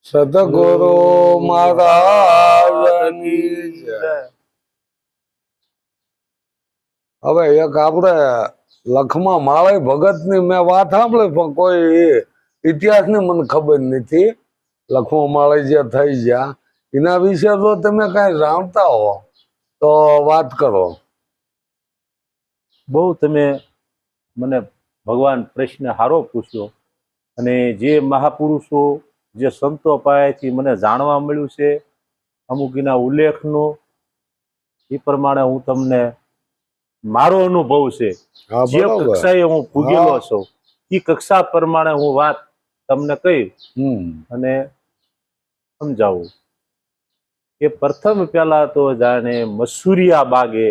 સદગુરુ મહારાજની જય. હવે એક આપણે લખમા માળે ભગતની મેં વાત સાંભળી પણ કોઈ ઇતિહાસની મને ખબર નથી. લખમા માળે જે થઈ ગયા એના વિશે જો તમે કઈ જાણતા હો તો વાત કરો. બહુ તમે મને ભગવાન પ્રશ્ન સારો પૂછ્યો અને જે મહાપુરુષો જે સંતો પાસેથી મને જાણવા મળ્યું છે અમુક એના ઉલ્લેખનો એ પ્રમાણે હું તમને મારો અનુભવ છે હા, જે બરાબર. કક્ષાએ હું પૂગેલો છું એ કક્ષા પ્રમાણે હું વાત તમને કહી અને સમજાવું કે પ્રથમ પહેલા તો જાણે મસૂરિયા બાગે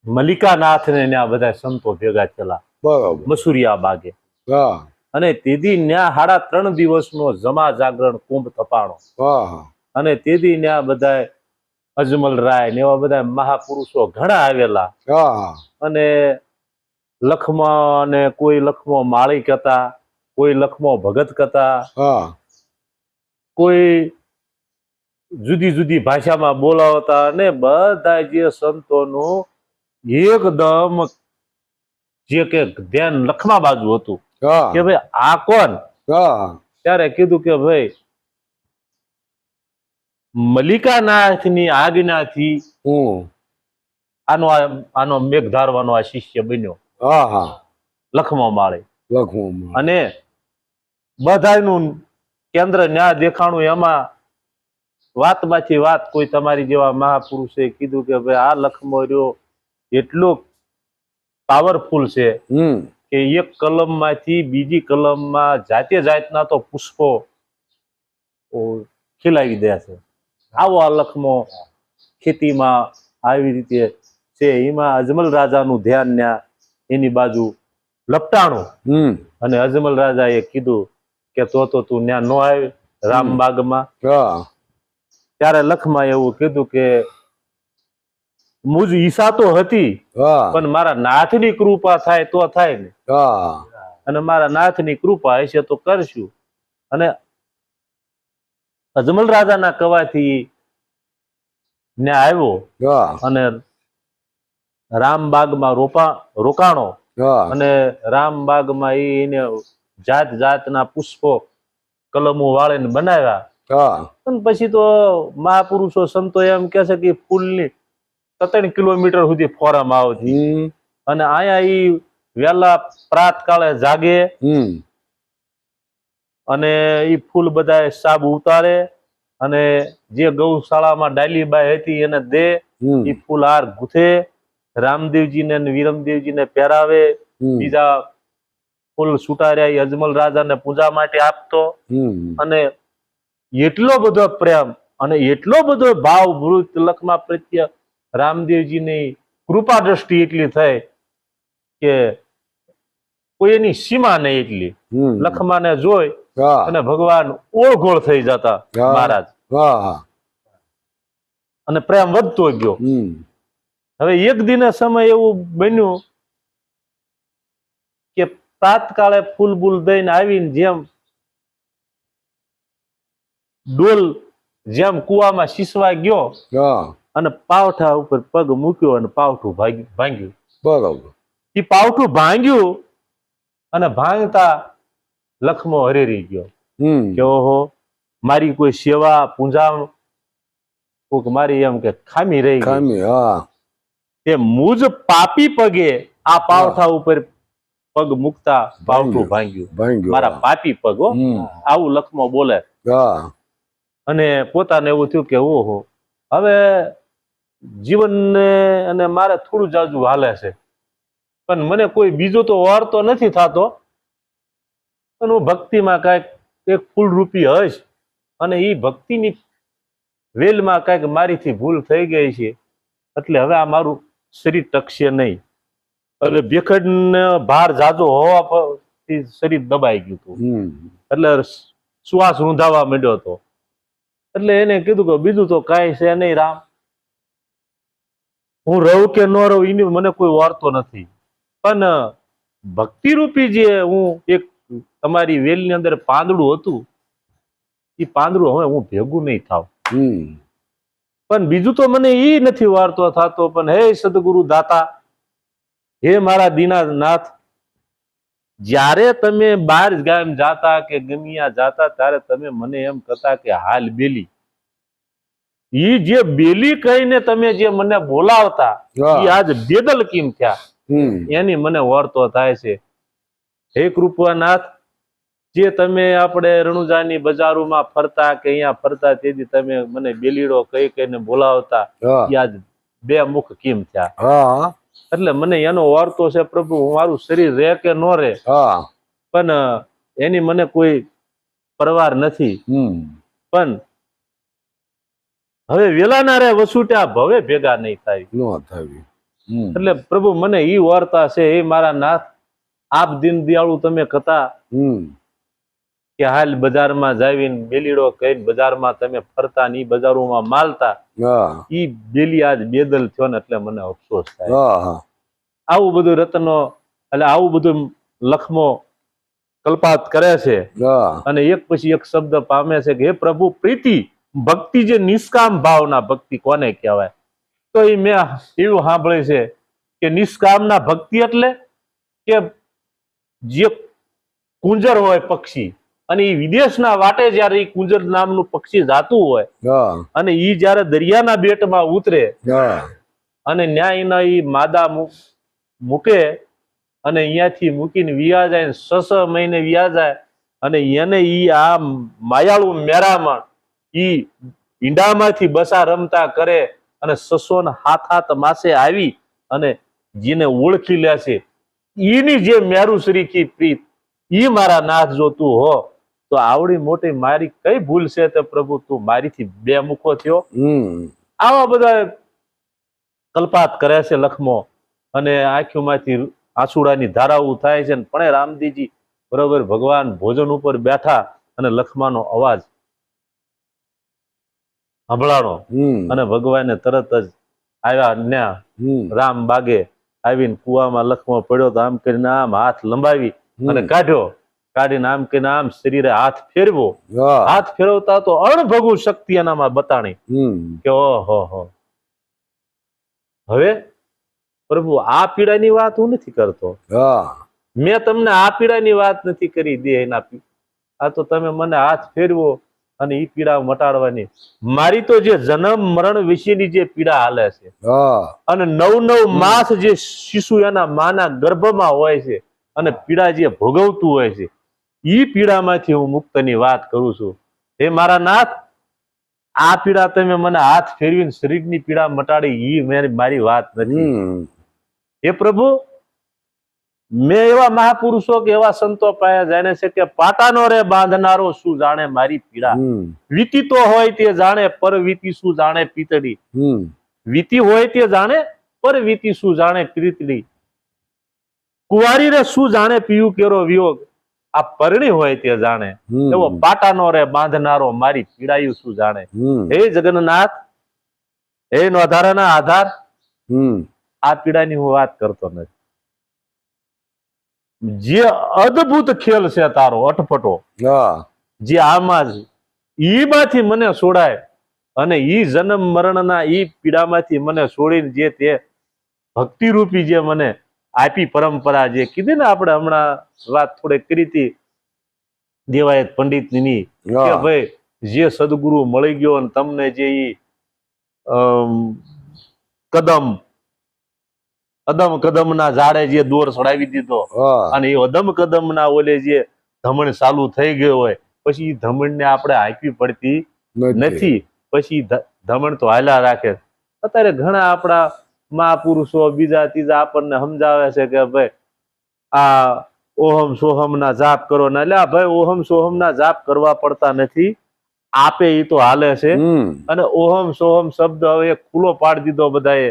મલિકાનાથ ને ત્યાં બધા સંતો ભેગા થયેલા બરાબર. મસૂરિયા બાગે હા અને તેથી ન્યા 3.5 દિવસનો જમા જાગરણ કુંભ તપાણો હા અને તેથી ન્યા બધા અજમલ રાય ને એવા બધા મહાપુરુષો ઘણા આવેલા હા અને લખમા ને કોઈ લખમો માળી કહેતા, કોઈ લખમો ભગત કહેતા, હા કોઈ જુદી જુદી ભાષામાં બોલાવતા અને બધા જે સંતોનું એકદમ જે કે ધ્યાન લખમા બાજુ હતું હા કે ભાઈ આ કોણ. હા ત્યારે કીધું કે ભાઈ મલિકાનાથની આજ્ઞાથી આનો મેઘ ધારવાનો આ શિષ્ય બન્યો હા હા લખમા માળે. લખમા અને બધાયનું કેન્દ્ર ન્યા દેખાણું એમાં વાતમાંથી વાત કોઈ તમારી જેવા મહાપુરુષે કીધું કે ભાઈ આ લખમો રહ્યો એટલો પાવરફુલ છે કે એક કલમમાંથી બીજી કલમમાં જાતે જાતના તો પુષ્પો ખીલાવી દે છે. આવો આ લખમો ખેતીમાં આવી રીતે છે. એમાં અજમલ રાજાનું ધ્યાન ન્યા એની બાજુ લપટાણું અને અજમલ રાજાએ કીધું કે તો તું ન્યા નો આવે રામબાગમાં. ત્યારે લખમા એવું કીધું કે મુજ ઈચ્છા તો હતી પણ મારા નાથની કૃપા થાય તો થાય ને અને મારા નાથની કૃપા હશે તો કરશું. અને અજમલ રાજાના કવાથી ન્યા આવ્યો અને રામબાગમાં રોકાણો અને રામબાગમાં એને જાત જાતના પુષ્પો કલમો વાળીને બનાવ્યા. અને પછી તો મહાપુરુષો સંતો એમ કે છે કે ફૂલની 3 કિલોમીટર સુધી ફોરામાં આવતી અને અહીંયા ઈ વેલા પ્રાત કાળે જાગે અને ઈ ફૂલ બધા સાબ ઉતારે અને જે ગૌશાળામાં ડાલીબાઈ હતી એને દે. ઈ ફૂલ હાર ગૂંથે રામદેવજીને અને વીરમદેવજીને પહેરાવે. બીજા ફૂલ સુટાર્યા એ અજમલ રાજાને પૂજા માટે આપતો અને એટલો બધો પ્રેમ અને એટલો બધો ભાવ વૃત્ત લખમા પ્રત્યે રામદેવજીની કૃપા દ્રષ્ટિ એટલી થઈ કે કોઈ એની સીમા નહીં એટલી. લખમાને જોઈ અને ભગવાન ઓળઘોળ થઈ જતા મહારાજ અને પ્રેમ વધતો ગયો. હવે એક દિને સમય એવું બન્યું કે તાત્કાળે ફૂલ બુલ દઈને આવીને જેમ ડોલ જેમ કુવામાં શીશવા ગયો અને પાવઠા ઉપર પગ મૂક્યો અને પાવઠું ભાંગ્યું. બરાબર. એ પાવઠું ભાંગ્યું અને ભાંગતા લખમો હરેરી ગયો કે ઓહો મારી કોઈ સેવા પૂજા મારી એમ કે ખામી રહી ગઈ. તે મુજ પાપી પગે આ પાવઠા ઉપર પગ મૂકતા પાવઠું ભાંગ્યું. મારા પાપી પગ આવું લખમો બોલે. અને પોતાને એવું થયું કે ઓહો હવે જીવનને અને મારે થોડું જાજુ હાલે છે પણ મને કોઈ બીજો તો વાર તો નથી થતો પણ હું ભક્તિમાં કાંઈક એક ફૂલ રૂપી હશ અને એ ભક્તિની વેલમાં કાંઈક મારીથી ભૂલ થઈ ગઈ છે એટલે હવે આ મારું શરીર ટકશે નહીં. એટલે ભેખડને ભાર જાજો હોવાથી શરીર દબાઈ ગયું હતું એટલે શ્વાસ રૂંધાવા માંડ્યો હતો. એટલે એને કીધું કે બીજું તો કાંઈ છે નહીં રામ, હું રહું કે ન રહું એની મને કોઈ વારતો નથી પણ ભક્તિ રૂપી જે હું એક તમારી વેલની અંદર પાંદડું હતું, એ પાંદડું હવે હું ભેગું નહીં થાવ. પણ બીજું તો મને એ નથી વાર્તો થતો. પણ હે સદગુરુ દાતા, હે મારા દીનાનાથ, જ્યારે તમે બહાર ગામ જાતા કે ગમિયા જાતા ત્યારે તમે મને એમ કહેતા કે હાલ બેલી. ઈ જે બેલી કહીને તમે જે મને બોલાવતા, એ આજ બેદલ કેમ થયા, એની મને વાર્તો થાય છે. હે કૃપાનાથ, જે તમે આપણે રણુજાની બજારોમાં ફરતા કે અહીંયા ફરતા તેથી તમે મને બેલીડો કઈ કઈને બોલાવતા, એ આજ બે મુખ કેમ થયા. એટલે મને એનો વાર્તો છે પ્રભુ. મારું શરીર રહે કે ન રહે, પણ એની મને કોઈ પરવાર નથી. પણ હવે વેલાના રે વસુટ્યા ભવે ભેગા નહીં થાય. એટલે પ્રભુ મને ઈ વાર્તા છે. એ મારા નાથ, આપ દીન દયાળુ તમે કથા કે હાલ બજારમાં જાવીને બેલીડો કહીને બજારમાં તમે ફરતા ને ઈ બજારોમાં માલતા, ઈ બેલી આજ બેદલ થયો ને એટલે મને અફસોસ થાય. આવું બધું રત્નો એટલે આવું બધું લખમો કલ્પાત કરે છે. અને એક પછી એક શબ્દ પામે છે કે હે પ્રભુ, પ્રીતિ ભક્તિ જે નિષ્કામ ભાવના ભક્તિ કોને કહેવાય? તો એ મેં એવું સાંભળ્યું છે કે નિષ્કામના ભક્તિ એટલે કે જે કુંજર હોય પક્ષી, અને એ વિદેશના વાટે જયારે એ કુંજર નામનું પક્ષી જાતું હોય અને ઈ જયારે દરિયાના બેટમાં ઉતરે અને ન્યાયના ઈ માદા મૂકે અને અહીંયાથી મૂકીને વિયા જાય, 6 મહિને વિયા જાય, અને એને ઈ આ માયાળુ મેરામાં ઈ ઈંડામાંથી બસા રમતા કરે અને 607 માસે આવી અને જેને ઓળખી લે છે, ઈની જે મેરુ શ્રીકી પ્રીત, ઈ મારા નાથ જો તું હો તો આવડી મોટી મારી કઈ ભૂલ છે તે પ્રભુ તું મારીથી બે મુખો થયો. આવા બધા કલ્પાત કરે છે લખમો, અને આંખોમાંથી આંસુડાની ધારાઓ થાય છે. પણ રામદીજી બરોબર ભગવાન ભોજન ઉપર બેઠા અને લખમાનો અવાજ સંભળાણો અને ભગવાને તરત જ આવ્યા. ન્યા રામ બાગે આવીને કુવામાં લખમો પડ્યો તો આમ કરીને આમ હાથ લંબાવી અને કાઢ્યો. કાઢીને આમ કરીને આમ શરીરે હાથ ફેરવો. હાથ ફેરવતા તો અણભગુ શક્તિ એનામાં બતાણી કે ઓહો, હવે પ્રભુ આ પીડાની વાત હું નથી કરતો. મેં તમને આ પીડાની વાત નથી કરી દે એના. આ તો તમે મને હાથ ફેરવો અને ઈ પીડા મટાડવાની. મારી તો જે જન્મ મરણ વિશેની જે પીડા હાલે છે, અને 9 માસ જે શિશુ એના માના ગર્ભમાં હોય છે અને પીડા જે ભોગવતું હોય છે, ઈ પીડામાંથી હું મુક્તની વાત કરું છું. હે મારા નાથ, આ પીડા તમે મને હાથ ફેરવીને શરીરની પીડા મટાડી, ઈ મારી વાત નથી. હે પ્રભુ, મેં એવા મહાપુરુષો કે એવા સંતો પાસે જાણે છે કે પાટાનો રે બાંધનારો શું જાણે મારી પીડા. વીતી તો હોય તે જાણે, પર વીતી શું જાણે પીતડી. વીતી હોય તે જાણે, પર વીતી શું જાણે પીતડી. કુંવારી રે શું જાણે પીયું કેરો વિયોગ, આ પરણી હોય તે જાણે. એવો પાટાનો રે બાંધનારો મારી પીડાયું શું જાણે. હે જગન્નાથ, હે નોધારાના આધાર, આ પીડાની હું વાત કરતો નથી. જે અદ્ભુત ખેલ છે તારો અટપટો, જે આમાં જ ઈમાંથી મને છોડાય અને ઈ જન્મ મરણના ઈ પીડામાંથી મને છોડીને જે તે ભક્તિ રૂપી જે મને આપી પરંપરા, જે કીધી ને આપણે હમણાં વાત થોડી કરી હતી દેવાયત પંડિતની કે ભાઈ જે સદગુરુ મળી ગયો અને તમને જે ઈ કદમ ના ઝાડે જે દોર ચડાવી દીધો અને એ કદમ ના ઓલે જે ધમણ ચાલુ થઈ ગયો હોય, પછી ધમણ ને આપણે આપવી પડતી નથી. પછી ધમણ તો હાલ્યા રાખે. અત્યારે ઘણા આપણા મહાપુરુષો બીજા ત્રીજા આપણને સમજાવે છે કે ભાઈ આ ઓહમ સોહમ ના જાપ કરો ને. એટલે ભાઈ ઓહમ સોહમ ના જાપ કરવા પડતા નથી, આપે એ તો હાલે છે. અને ઓહમ સોહમ શબ્દ હવે ખુલ્લો પાડી દીધો બધાએ.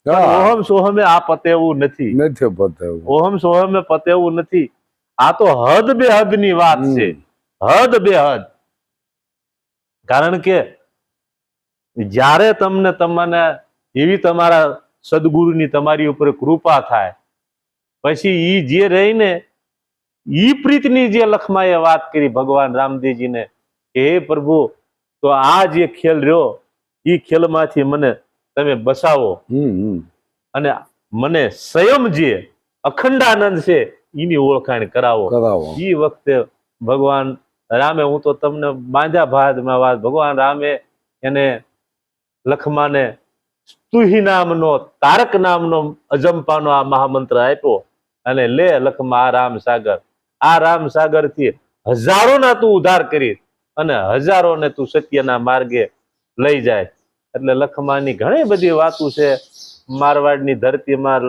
ઓહમ સોહમે આ પતેવું નથી. ઓહમ સોહમે પતેવું નથી. આ તો હદ બે હદ ની વાત છે, હદ બે હદ. કારણ કે જ્યારે તમને એવી તમારા સદગુરુની તમારી ઉપર કૃપા થાય, પછી ઈ જે રહીને ઈ પ્રીતની જે લખમાએ વાત કરી ભગવાન રામદેવજીને કે હે પ્રભુ, તો આ જે ખેલ રહ્યો ઈ ખેલમાંથી મને તમે બસાવો અને મને સ્વયં જે અખંડાનંદ છે એની ઓળખાણ કરાવો. ઈ વખતે ભગવાન રામે, હું તો તમને બાંધ્યા ભાદમાં વાત, ભગવાન રામે એને લખમાને સ્તુહી નામનો, તારક નામનો અજંપાનો આ મહામંત્ર આપ્યો અને લે લખમા આ રામસાગર, આ રામસાગર થી હજારોના તું ઉદ્ધાર કરી અને હજારોને તું સત્યના માર્ગે લઈ જાય. એટલે લખમાની ઘણી બધી વાતો છે. મારવાડની ધરતીમાં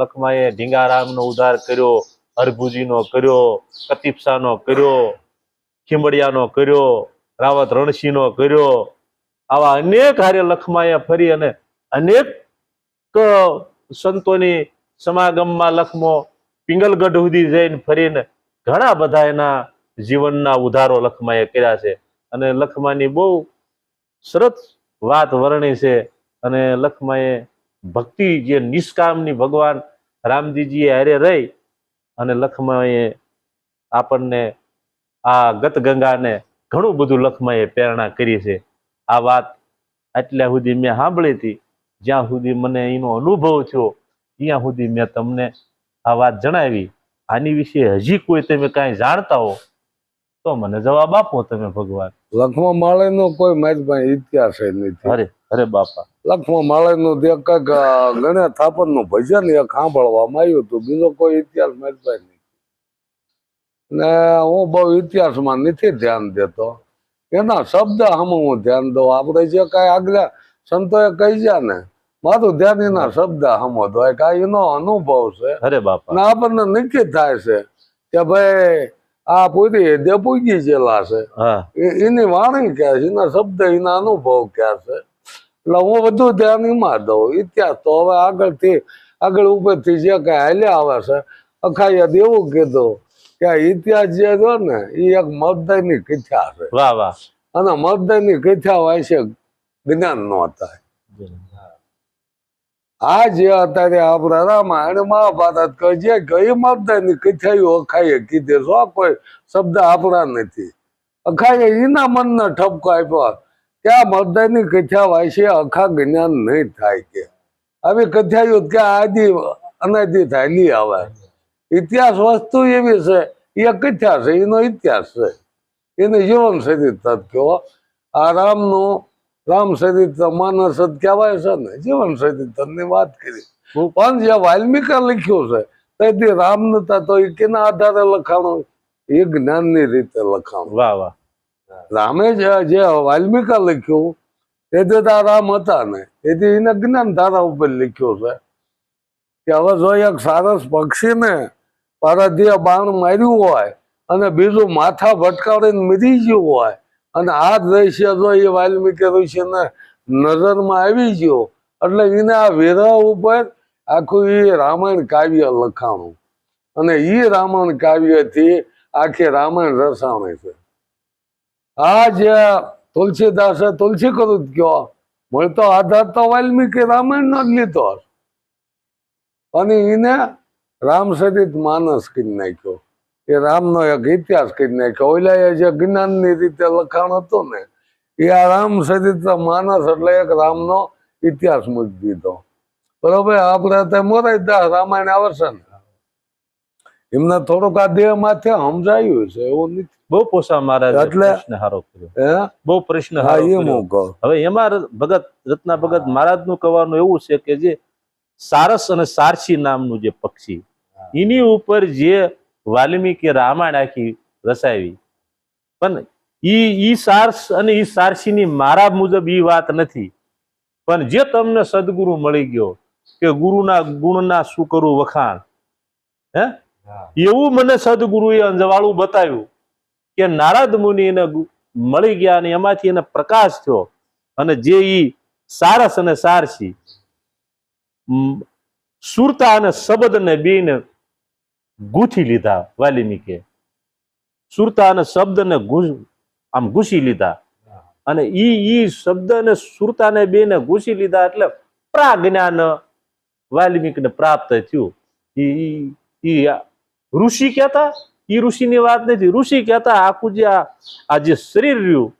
લખમાએ ઢીંગારામનો ઉદ્ધાર કર્યો, હરભુજીનો કર્યો, કતિપસાનો કર્યો, ખીમડિયાનો કર્યો, રાવત રણસિંહનો કર્યો. આવા અનેક હારે લખમાએ ફરી અને અનેક સંતોની સમાગમમાં લખમો પિંગલગઢ સુધી જઈને ફરીને ઘણા બધા એના જીવનના ઉધારો લખમાએ કર્યા છે. અને લખમાની બહુ સરસ વાત વર્ણી છે. અને લખમાએ ભક્તિ જે નિષ્કામની ભગવાન રામજીજીએ હારે રહી અને લખમાએ આપણને આ ગત ગંગાને ઘણું બધું લખમાએ પ્રેરણા કરી છે. આ વાત આટલા સુધી મેં સાંભળી હતી, જ્યાં સુધી મને એનો અનુભવ થયો ત્યાં સુધી મેં તમને આ વાત જણાવી. આની વિશે હજી કોઈ તમે કાંઈ જાણતા હો તો મને જવાબ આપો તમે ભગવાન. લખમા માળીનો કોઈ મારી પાસે ઇતિહાસ નથી. અરે અરે બાપા, લખમા માળીનું કંઈક ગણ્યા થાપન નું ભજન એક સાંભળવામાં આવ્યું હતું, બીજો કોઈ ઇતિહાસ મારી પાસે નથી. ને હું બહુ ઇતિહાસમાં નથી ધ્યાન દેતો, એના શબ્દ સામે હું ધ્યાન દઉં. આપણે જે કઈ આગલા સંતોએ કહી જાય ને, મારું ધ્યાન એના શબ્દ સામો હોય, કાંઈ એનો અનુભવ છે. અરે બાપા, ને આપણને નક્કી થાય છે કે ભાઈ આ પૂરી હૃદય પૂગી ગયેલા છે, એની વાણી ક્યાં છે, એના શબ્દ, એના અનુભવ ક્યાં છે. એટલે હું બધું ધ્યાન એમાં દઉં. ઇતિહાસ તો હવે આગળ ઉપરથી જે કઈ હાલ્યા આવે છે, અખાઈએ એવું કીધું કે ઇતિહાસ જે છે ને એ એક મતદાયની કથા છે. વાહ વાહ. અને મતદાયની કથા હોય છે જ્ઞાન નો થાય. આ જે અત્યારે આપણા રામાયણ મહાભારત જે કઈ મતદાયની કથાઓ અખાઈએ કીધી, જો કોઈ શબ્દ આપણા નથી. અખાઈએ એના મનને ઠપકો આપ્યો કે આ મતદાયની કથા હોય છે, અખા જ્ઞાન નહીં થાય. કે આવી કથાઓ ક્યાં આદિ અનાદિ થાયલી આવે. ઇતિહાસ વસ્તુ એવી છે, એ કથા છે, એનો ઇતિહાસ છે, એને જીવન ચરિત્ર કહો. આ રામ ચરિત્ર માનસ કહેવાય છે ને, જીવન ચરિત્ર ની વાત કરી. પણ જે વાલ્મીકે લખ્યું છે તેથી રામ નતા, તો એ કેના આધારે લખાણું? એ જ્ઞાન ની રીતે લખાણું. વાહ વાહ. રામે જે વાલ્મીકે લખ્યું તેથી તો રામ હતા ને, તેથી એને જ્ઞાન ધારા ઉપર લખ્યું છે કે હવે જો એક સારસ પક્ષીને પારાધીએ બાણ માર્યું હોય અને બીજું માથા ભટકાવીને મરી ગયું હોય અને આ દ્રશ્ય જો એ વાલ્મીકી ઋષિને નજરમાં આવી ગયો, એટલે એને આ વિરહ ઉપર આખું એ રામાયણ કાવ્ય લખાણું. અને એ રામાયણ કાવ્યથી આખી રામાયણ રસાણી છે. આ જે તુલસીદાસે તુલસી કરું કયો મળતો આધાર તો વાલ્મીકી રામાયણ નો જ લીધો, અને એને રામચરિત માનસ કરી નાખ્યો. એ રામનો એક ઇતિહાસ કરી નાખ્યો. ઓલા જે જ્ઞાનની રીતે લખાણ હતું ને, એ આ રામચરિત માનસ એટલે એક રામનો ઇતિહાસ મૂકી દીધો. બરોબર. આપણે મોરારીદાસ રામાયણ આવે છે ને, એમને થોડુંક આ દેહ માથે સમજાયું છે, એવું નથી. બહુ પોસા મહારાજ એટલે પ્રશ્ન હારો કર્યો, બહુ પ્રશ્ન હારો કર્યો. હવે એમાં ભગત રત્ના ભગત મહારાજ નું કહેવાનું એવું છે કે જે સારસ અને સારસી નામનું જે પક્ષી, એની ઉપર જે વાલ્મીકી રામાયણ આખી રચાવી, પણ ઈ સારસ અને ઈ સારસીની મારા મુજબ ઈ વાત નથી. પણ જે તમને સદગુરુ મળી ગયો કે ગુરુના ગુણના શું કરું વખાણ, હે એવું મને સદગુરુએ અંજવાળું બતાવ્યું કે નારદ મુનિ એને મળી ગયા અને એમાંથી એને પ્રકાશ થયો. અને જે ઈ સારસ અને સારસી સુરતા અને શબ્દ ને બેને ગૂંથી લીધા. વાલ્મીકે સુરતા અને શબ્દ ને આમ ઘૂસી લીધા, અને ઈ શબ્દ ને સુરતા ને બેને ઘૂસી લીધા એટલે પ્રાજ્ઞાન વાલ્મીકીને પ્રાપ્ત થયું. ઈ ઋષિ કહેતા એ ઋષિની વાત નથી. ઋષિ કહેતા આખું જે આ જે શરીર રહ્યું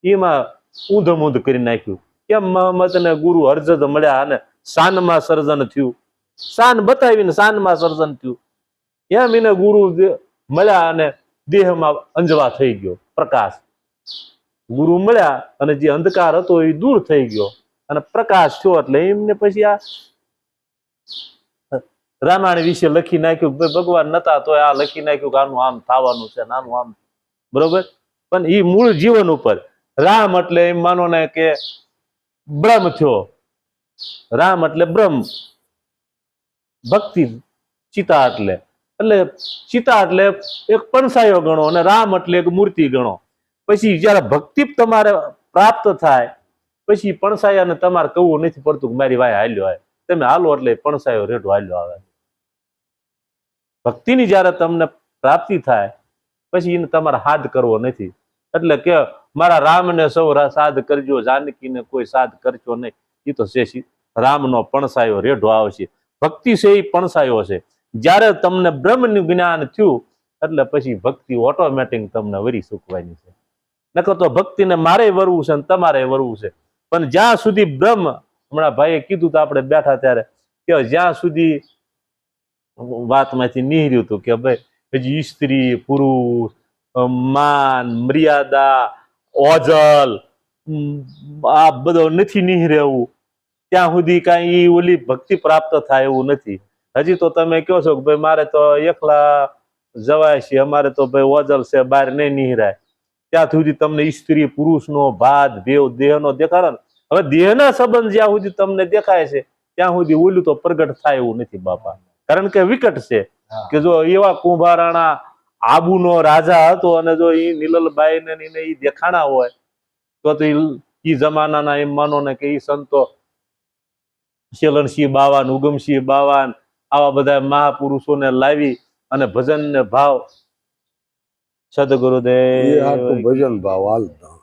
એમાં ઊંધ મૂંધ કરી નાખ્યું. કેમ મહંમદ ને ગુરુ હરજદ મળ્યા અને શાનમાં સર્જન થયું, શાન બતાવીને શાનમાં સર્જન થયું. એમ એને ગુરુ મળ્યા અને દેહમાં અંજવા થઈ ગયો પ્રકાશ. ગુરુ મળ્યા અને જે અંધકાર હતો એ દૂર થઈ ગયો અને પ્રકાશ થયો. એટલે એમને પછી આ રામાયણ વિશે લખી નાખ્યું. ભગવાન નતા તો આ લખી નાખ્યું કે આનું આમ થવાનું છે, આનું આમ, બરોબર. પણ એ મૂળ જીવન ઉપર રામ એટલે એમ માનો ને કે બ્રહ્મ થયો. રામ એટલે બ્રહ્મ, ભક્તિ. ચિતા એટલે ચિતા એટલે એક પણસાયો ગણો અને રામ એટલે એક મૂર્તિ ગણો. પછી જયારે ભક્તિ તમારે પ્રાપ્ત થાય પછી પણસાયાને તમારે કહેવું નથી પડતું કે મારી વાય હાલ્યો આવે. તમે હાલો એટલે પણસાયો રેટો હાલ્યો આવે. ભક્તિની જયારે તમને પ્રાપ્તિ થાય પછી એને તમારે સાધ કરવો નથી. એટલે કે મારા રામને સૌ સાધ કરજો, જાનકીને કોઈ સાધ કરજો નહીં. એ તો છે રામનો પણસાયો રેઢો આવશે. ભક્તિ છે એ પણસાયો છે. જયારે તમને બ્રહ્મનું જ્ઞાન થયું એટલે પછી ભક્તિ ઓટોમેટિક તમને વરી સુકવાની છે. નકર તો ભક્તિને મારે વરવું છે ને તમારે વરવું છે. પણ જ્યાં સુધી બ્રહ્મ, હમણાં ભાઈએ કીધું તો આપણે બેઠા ત્યારે કે જ્યાં સુધી વાતમાંથી નીહર્યું હતું કે ભાઈ હજી સ્ત્રી પુરુષ, માન મર્યાદા, ઓજલ આ બધો નથી નીહરેવું ત્યાં સુધી કઈ ઓલી ભક્તિ પ્રાપ્ત થાય એવું નથી. હજી તો તમે કહો છો કે ભાઈ મારે તો એકલા જવાય છે, અમારે તો ભાઈ ઓજલ છે, બહાર નહીં નીહરાય. ત્યાં સુધી તમને સ્ત્રી પુરુષનો ભાત ભેવ દેહનો દેખાડો ને. હવે દેહના સંબંધ જ્યાં સુધી તમને દેખાય છે ત્યાં સુધી ઓલું તો પ્રગટ થાય એવું નથી બાપા. કારણ કે વિકટ છે કે જો એવા કુંભારાણા આબુનો રાજા હતો અને જો એ નીલલબાઈ ને એ દેખાણા હોય તો એ જમાનાના એમ માનો ને કે એ સંતો શેલણસિંહ બાવાન, ઉગમસિંહ બાવાન આવા બધા મહાપુરુષોને લાવી અને ભજન ને ભાવ સદગુરુદેવ ભજન ભાવ હાલતા.